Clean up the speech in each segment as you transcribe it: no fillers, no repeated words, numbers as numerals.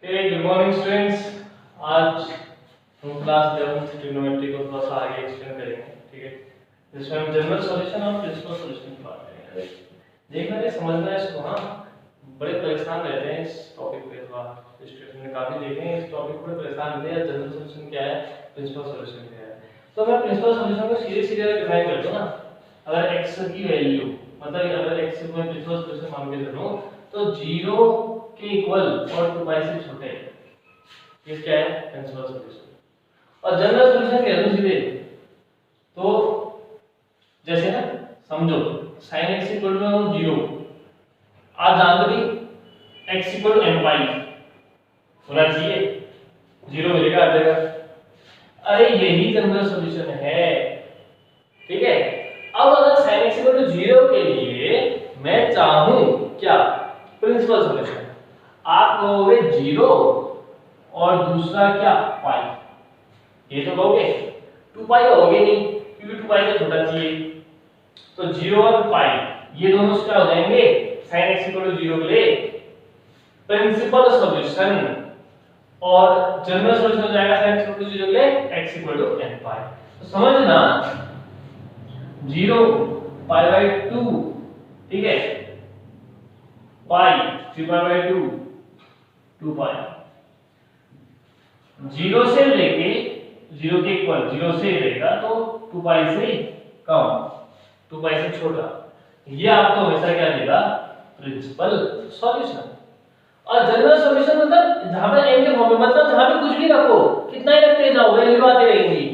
Good morning students. आज हम class 11th trigonometry को थोड़ा सा आगे एक्सप्लेन करेंगे, ठीक है। जिसमें हम जनरल सॉल्यूशन और प्रिंसिपल सॉल्यूशन की बात करेंगे। देखना है, समझना है इसको। हाँ, बड़े परेशान रहते हैं इस टॉपिक पे, थोड़ा स्टूडेंट में काफी देखे हैं इस टॉपिक पे परेशान रहते हैं। जनरल सॉल्यूशन क्या है, प्रिंसिपल सॉल्यूशन क्या है। तो मैं प्रिंसिपल सॉल्यूशन को सीधे सीधे डिफाइन कर दूं ना। अगर x की वैल्यू, मतलब अगर x को मैं प्रिंसिपल सॉल्यूशन मान के चलूं तो 0 के इक्वल और 2 से छोटे, ये क्या है, प्रिंसिपल सॉल्यूशन। और जनरल सॉल्यूशन कह दूं सीधे तो जैसे ना, समझो sin x इक्वल टू 0, आप जानते भी x इक्वल टू m पाई होना चाहिए, 0 मिलेगा हर जगह। अरे यही जनरल सॉल्यूशन है, ठीक है। अब अगर sin x इक्वल टू 0 के लिए मैं चाहूं क्या, प्रिंसिपल सॉल्यूशन, आप कहोगे 0 और दूसरा क्या, पाई। ये तो कहोगे 2 पाई होगे नहीं, क्योंकि 2 पाई से छोटा चाहिए। तो 0 और पाई ये दोनों क्या हो जाएंगे, sin x इक्वल टू 0 के लिए प्रिंसिपल सॉल्यूशन, और जनरल सॉल्यूशन हो जाएगा sin x इक्वल टू 0 के लिए x equal to n pi. तो समझना 0 पाई बाय 2, ठीक है, पाई 3 पाई बाय 2 2 पाई। 0 से लेके 0 के इक्वल 0 से रहेगा तो 2 पाई से कम, 2 पाई से छोटा, ये आपको हमेशा क्या देगा, प्रिंसिपल सॉल्यूशन। और जनरल सॉल्यूशन मतलब जहां पे n के फॉर्म में, मतलब जहां पे कुछ भी रखो, कितना ही रखते जाओ वैल्यू आती रहेगी,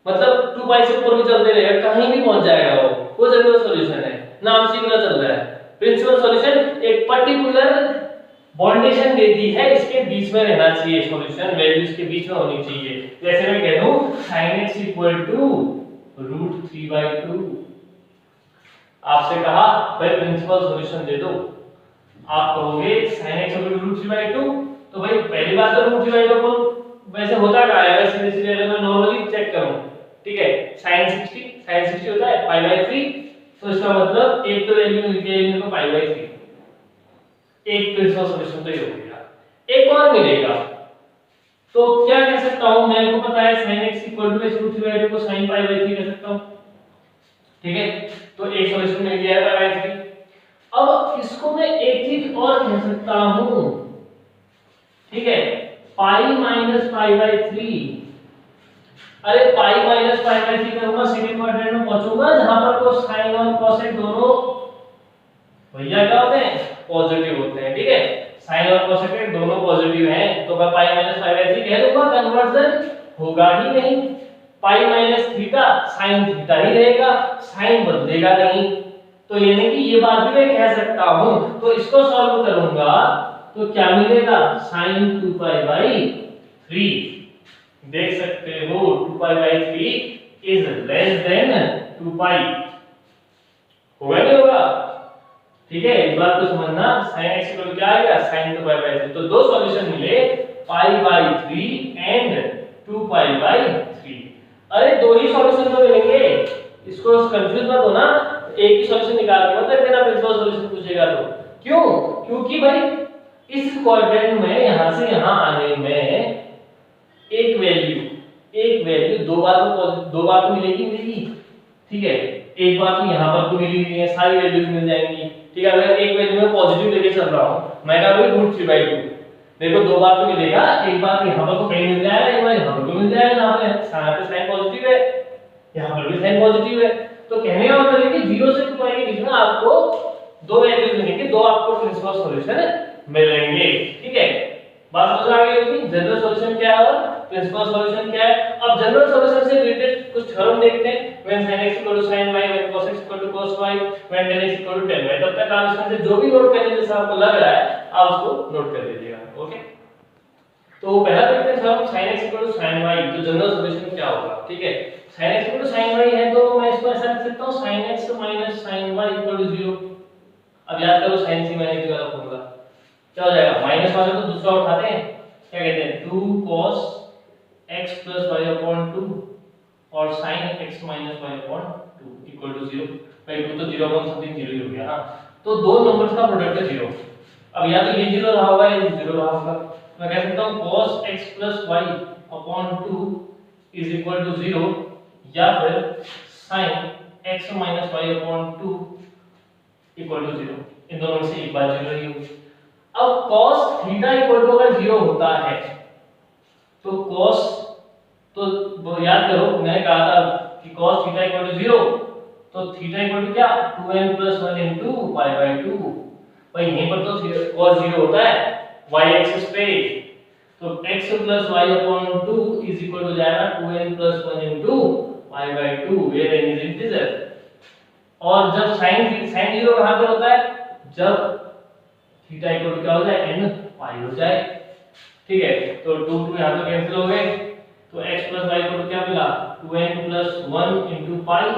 मतलब 2 पाई से ऊपर भी चलते रहेगा, कहीं भी पहुंच जाएगा वो जनरल सॉल्यूशन है। नाम से पता चल रहा है। प्रिंसिपल सॉल्यूशन एक पर्टिकुलर बाउंडेशन देती है, इसके बीच में रहना चाहिए सॉल्यूशन, वैल्यूज के बीच में होनी चाहिए। जैसे मैं कह दूं sin x इक्वल टू √3/2, आपसे कहा भाई प्रिंसिपल सॉल्यूशन दे दो, आप कहोगे sin x इक्वल टू √3/2, तो भाई पहली बात तो √3/2 को वैसे होता क्या है, वैसे सीधे अगर मैं नॉर्मली चेक करूं, ठीक है, sin 60 होता है π/3, तो इसका मतलब एक तो वैल्यू मिल गई इनको π/3, एक प्रिंसिपल सॉल्यूशन तो ये हो गया। एक और मिलेगा, तो क्या कह सकता हूं, मेरे को पता है sin x इक्वल टू √3/2 को sin π/3 कह सकता हूं, ठीक है। तो एक सॉल्यूशन मिल गया है π/3। अब इसको मैं एक चीज और कह सकता हूं, ठीक है, पाई माइनस π/3। अरे पाई माइनस π/3 करूंगा, सेकंड क्वाड्रेंट में पहुंचूंगा जहां पर को साइन और कोसेक दोनों भैया क्या होते हैं, पॉजिटिव होते हैं, ठीक है। साइन और कोसेक दोनों पॉजिटिव हैं, तो मैं पाई माइनस π/3 कह दूंगा, कन्वर्जन होगा ही नहीं। Pi minus theta sine theta ही रहेगा, साइन बदलेगा नहीं, तो यानी कि ये बात भी मैं कह सकता हूं। तो इसको सॉल्व करूंगा तो क्या मिलेगा, sin 2π/3। देख सकते हो 2π/3 इज लेस देन 2π, होगा नहीं होगा, ठीक है। इस बात को समझना, sin x इक्वल क्या आएगा, sin 2π/3। तो दो सॉल्यूशन मिले, π/3 एंड 2π/3। अरे दो ही सॉल्यूशन तो मिलेंगे, इसको कंफ्यूज मत होना, एक ही सॉल्यूशन निकाल के मतलब तेरा प्रिंसिपल सॉल्यूशन पूछेगा तो क्यों, क्योंकि भाई इस क्वाड्रेंट में यहां से यहां आने में एक वैल्यू दो बार तो मिलेगी, ठीक है। एक बार तो यहां पर तो मिली नहीं है, सारी वैल्यूज मिल जाएंगी, ठीक है। अगर एक वैल्यू में पॉजिटिव लेके चल रहा हूं, मैं कह रहा हूं √3/2, देखो दो बार तो मिलेगा, एक बार यहां पर तो कहीं मिल जाएगा, एक बार यहां पर तो मिल जाएगा, जहां पे साइन पॉजिटिव है, यहां पर भी साइन पॉजिटिव है। तो कहने का मतलब है कि 0 से 2 के बीच में आपको दो वैल्यूज मिलेंगे, दो आपको प्रिंसिपल सॉल्यूशन मिलेंगे, ठीक है। बात समझ आ गई होगी, जनरल सॉल्यूशन क्या है और प्रिंसिपल सॉल्यूशन क्या है। अब जनरल सॉल्यूशन से रिलेटेड कुछ थ्योरम देखते हैं। when sin x equal to sin y, when cos x equal to cos y, when tan x equal to tan y। तब तक आप इसमें से जो भी नोट करने जैसा आपको लग रहा है आप उसको नोट कर लीजिएगा, ओके। तो पहला देखते हैं theorem sin x equal to sin y, तो जनरल सॉल्यूशन क्या होगा, ठीक है। sin x equal to sin y है तो मैं इसको ऐसा लिख सकता हूं, sin x minus sin y equal to 0। अब याद करो sin c मैंने किया फॉर्मूला क्या हो जाएगा, माइनस वाले तो दूसरा उठाते हैं, क्या कहते हैं, 2 cos x plus y upon 2 और sin x minus y upon 2 equal to 0। भाई 2 तो 0 upon something 0 ही हो गया ना, तो दो नंबर्स का प्रोडक्ट है 0। अब या तो ये 0 रहा होगा या 0 रहा होगा, मैं कह सकता हूँ cos x plus y upon 2 is equal to 0 या फिर sin x minus y upon 2 equal to 0। इन दोनों में से एक बात चल रही होगी। अब cos थीटा इक्वल टू अगर 0 होता है तो cos, तो याद करो मैंने कहा था कि cos थीटा इक्वल टू 0, तो थीटा इक्वल टू क्या 2n plus 1 into y by 2। भाई यहीं पर तो cos 0 होता है y एक्सिस पे, तो x plus y upon 2 is equal to जाएगा 2n plus 1 into y by 2 where n is integer। और जब sin 0 कहां पर होता है, जब थीटा इक्वल टू क्या हो जाए n पाई हो जाए। ठीक है, तो 2 2 यहां तो कैंसिल हो गए, तो x plus y equal to क्या मिला 2n plus 1 into पाई,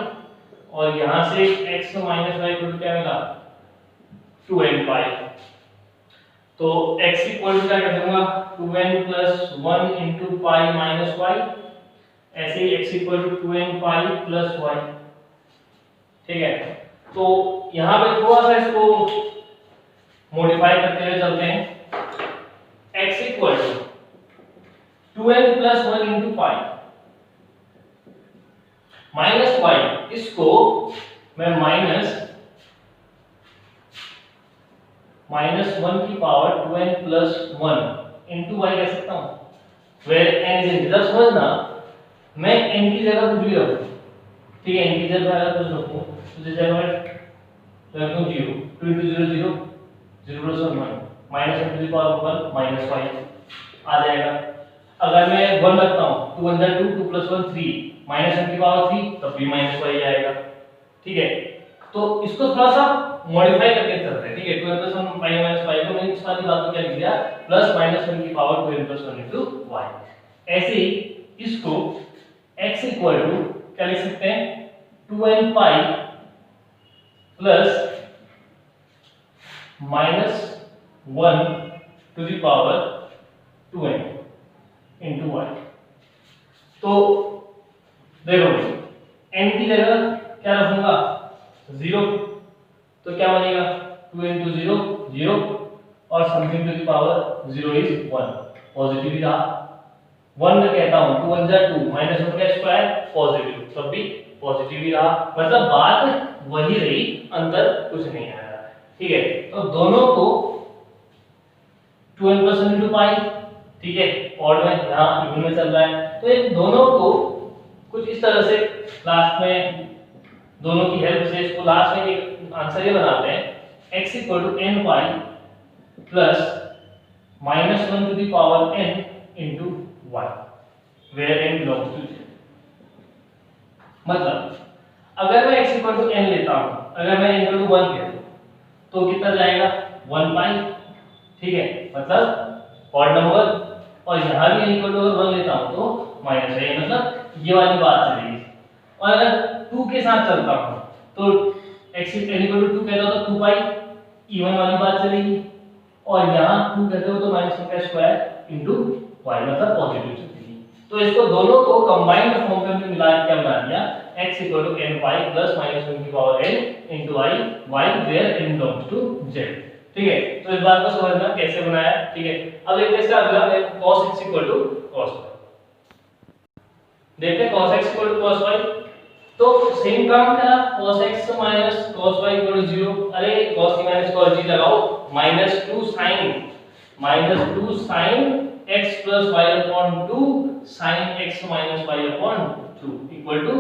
और यहां से x minus y equal to क्या मिला 2n पाई। तो x इक्वल टू क्या कर दूंगा 2n plus 1 into पाई minus y, ऐसे ही x equal to 2n pi plus y। ठीक है, तो यहां पे थोड़ा सा इसको मॉडिफाई करते हुए चलते हैं। x equal to 2n plus 1 into pi minus y, इसको मैं माइनस 1 की power 2n plus 1 into y कह सकता हूं, where n is integer। समझना, मैं n की जगह कुछ भी रखूं, ठीक है, इंटीजर वगैरह कुछ रखूं, तो जैसे मैं रखूं 0, 2 into 0 0, 0 plus 1 1, minus 1 to the power 1 minus 5 आ जाएगा। अगर मैं 1 रखता हूं, 2 1 2, 2 plus 1 3, minus 1 की पावर 3, तब भी minus 5 आएगा। ठीक है, तो इसको थोड़ा सा मॉडिफाई करके चलते हैं। ठीक है, 2n plus 1 5 minus 5 को मैंने इस वाली बात को क्या लिख दिया, प्लस माइनस 1 की power 2n plus 1 into y। ऐसे ही इसको x इक्वल टू क्या लिख सकते हैं 2n pi plus minus 1 to the power 2n into y। तो देखो n की जगह क्या रखूंगा 0, तो क्या बनेगा 2 into 0 0 और something to the power 0 is 1, positive ही रहा। 1 में कहता हूं 2 1 2 माइनस 1 का स्क्वायर पॉजिटिव, तब भी पॉजिटिव ही रहा। मतलब बात वही रही, अंतर कुछ नहीं आया। ठीक है, तो दोनों को 2n plus 1 into पाई, ठीक है, ऑड में यहां इवन में चल रहा है, तो इन दोनों को कुछ इस तरह से लास्ट में दोनों की हेल्प से इसको लास्ट में एक आंसर ये बनाते हैं x equal to n pi plus minus 1 to the power n into y where n belongs to 0। मतलब अगर मैं x इक्वल टू n लेता हूं, अगर मैं n इक्वल टू 1 कह दूं तो कितना जाएगा 1 पाई। ठीक है, मतलब ऑड नंबर, और यहां भी n इक्वल टू 1 लेता हूं तो माइनस है, मतलब ये वाली बात चलेगी। और अगर 2 के साथ चलता हूं तो x n इक्वल टू 2 कहता हूं तो 2 पाई इवन वाली बात चलेगी, और यहां 2 कहते हो तो माइनस 1 का स्क्वायर इनटू y, मतलब पॉजिटिव चलेगी। तो इसको दोनों को कंबाइंड फॉर्म में हमने मिला के क्या बना दिया x equal to n pi plus minus 1 की power n into y where n belongs to z। ठीक है, तो इस बात को समझना कैसे बनाया। ठीक है, अब देखते हैं इसका अगला cos x equal to cos y। देखते हैं cos x equal to cos y, तो सेम काम करा, cos x minus cos y equal to 0। अरे cos c minus cos g लगाओ, minus 2 sin x plus y upon 2 sin x minus y upon 2 equal to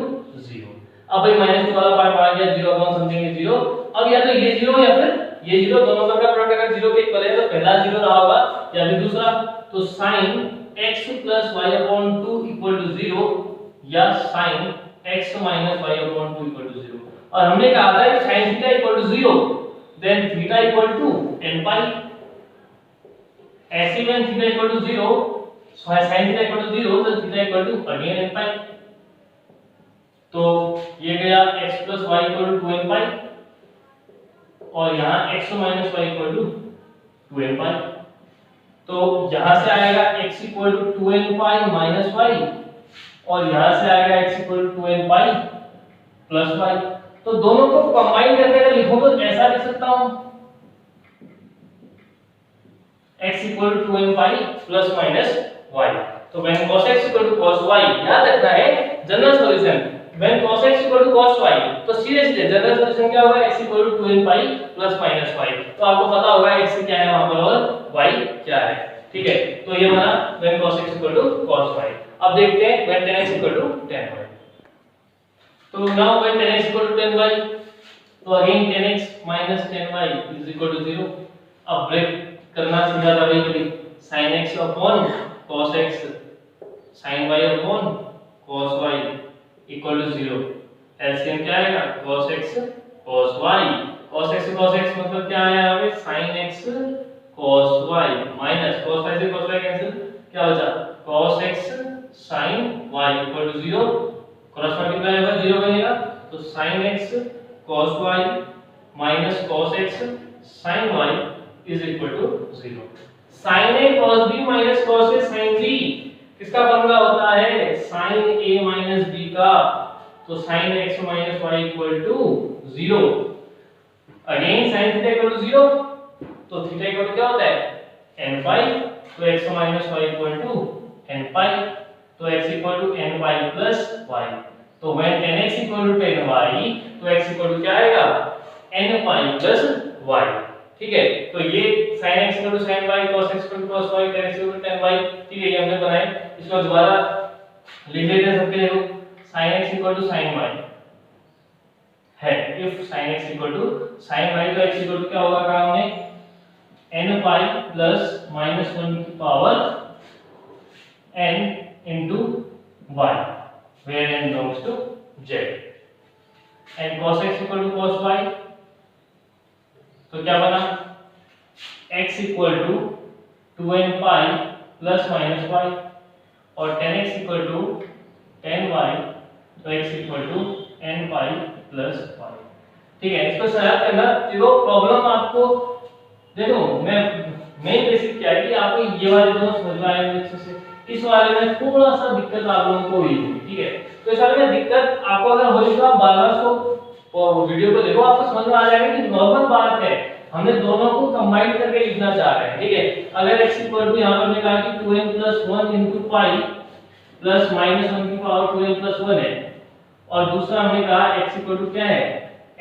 0। अब भाई minus 2 वाला part आ गया, 0 upon something 0। अब या तो ये 0 या फिर ये 0, दोनों का प्रोडक्ट अगर 0 के इक्वल है तो पहला 0 रहा होगा या फिर दूसरा, तो sin x plus y upon 2 equal to 0 या sin x minus y upon 2 equal to 0। और हमने कहा था कि sin theta equal to 0 then theta equal to n pi. ऐसे में theta equal to 0, sin theta equal to 0 तो theta equal to again n pi. तो ये गया x plus y equal to 2n pi, और यहाँ x minus y equal to 2n pi. तो यहाँ से आएगा x equal to 2n pi minus y, और यहाँ से आएगा x equal to 2n pi plus y। तो दोनों को कंबाइन करके अगर लिखूं तो ऐसा लिख सकता हूं x equal to 2n pi plus minus y। तो when cos x equal to cos y, याद रखना है general solution, when cos x equal to cos y, तो सीधे सीधे जनरल सॉल्यूशन क्या होगा, x equal to 2n pi plus minus y। तो आपको पता होगा x क्या है वहां पर और y क्या है, ठीक है। तो ये बना when cos x equal to cos y। अब देखते हैं when tan x equal to tan y। तो now when tan x equal to tan y, तो again tan x minus tan y is equal to 0। अब break करना सीधा था वही करी, sin x upon cos x sin y upon cos y equal to 0। LCM क्या आएगा, cos x cos y, cos x मतलब क्या आया हमें sin x cos y minus cos y से cos y कैंसिल, क्या बचा cos x sin y equal to 0। Cross multiply होगा 0 बनेगा, तो sin x cos y minus cos x sin y is equal to 0। sin a cos b minus cos a sin b किसका formula होता है, sin a minus b का। तो sin x minus y equal to 0। Again sin theta equal to 0, तो theta equal to क्या होता है n pi, तो x minus y equal to n pi, तो x equal to n pi plus y। तो when tan x equal to tan y, तो x equal to क्या आएगा n पाई प्लस y, ठीक है। तो ये sin x equal to sin y, cos x equal to cos y, tan x equal to tan y, ठीक है, ये हमने बनाए। इसको दोबारा लिख लेते हैं सबके, देखो sin x equal to sin y है, if sin x equal to sin y, तो x इक्वल टू क्या होगा, कहा हमने n पाई प्लस माइनस 1 की power n into y, where n belongs to z, and cos x equal to cos y, तो क्या बना x equal to 2n pi plus minus y, और tan x equal to tan y, तो x equal to n pi plus y, ठीक है। इसको solve करना, देखो प्रॉब्लम आपको, देखो मैं मेन बेसिक क्या है कि आपको ये वाले दोनों समझ में आए अच्छे से, इस वाले में थोड़ा सा दिक्कत आप लोगों को हुई, ठीक है। तो इस वाले में दिक्कत आपको अगर होगी तो आप बार-बार उसको वीडियो को देखो, आपको समझ में आ जाएगा कि नॉर्मल बात है, हमने दोनों को कंबाइन करके लिखना चाह रहे हैं, ठीक है। अगर x इक्वल टू यहां पर हमने कहा कि 2n + 1 * पाई प्लस माइनस 1 की पावर 2n + 1 है, और दूसरा हमने कहा x इक्वल टू क्या है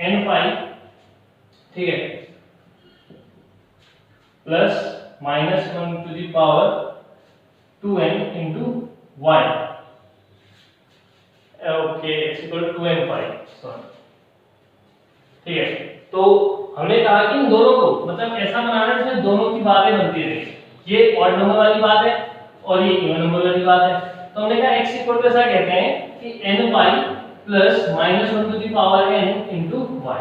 n पाई, ठीक है, plus minus 1 to the power 2n * y, okay, x equal to 2n pi, sorry, ठीक है। तो हमने कहा कि इन दोनों को मतलब ऐसा बनाना जिसमें दोनों की बातें बनती रहे, ये ऑड नंबर वाली बात है और ये इवन नंबर वाली बात है। तो हमने कहा x इक्वल टू ऐसा कहते हैं कि n pi plus minus 1 to the power n into y।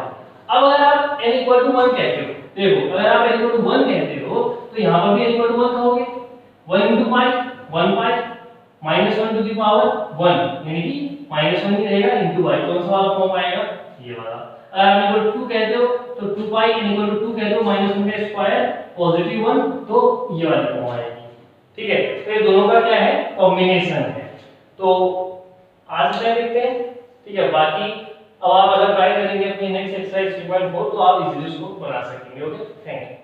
अब अगर आप n इक्वल टू 1 कहते हो, देखो अगर आप n इक्वल टू 1 कहते हो तो यहाँ पर भी n इक्वल टू 1 कहोगे, 1 into pi 1 pi minus 1 to the power 1, यानी कि माइनस 1 ही रहेगा into y, कौन सा वाला फॉर्म आएगा, ये वाला। अगर आप इक्वल टू 2 कहते हो तो 2 पाई n इक्वल टू 2 कहते हो माइनस 1 का स्क्वायर पॉजिटिव 1, तो ये वाली फॉर्म आएगी, ठीक है। तो ये दोनों का क्या है कॉम्बिनेशन है। तो आज क्या देखते हैं, ठीक है। बाकी अब आप अगर ट्राई करेंगे अपनी नेक्स्ट एक्सरसाइज 3.4 तो आप इजीली इसको बना सकेंगे। Okay, thank you.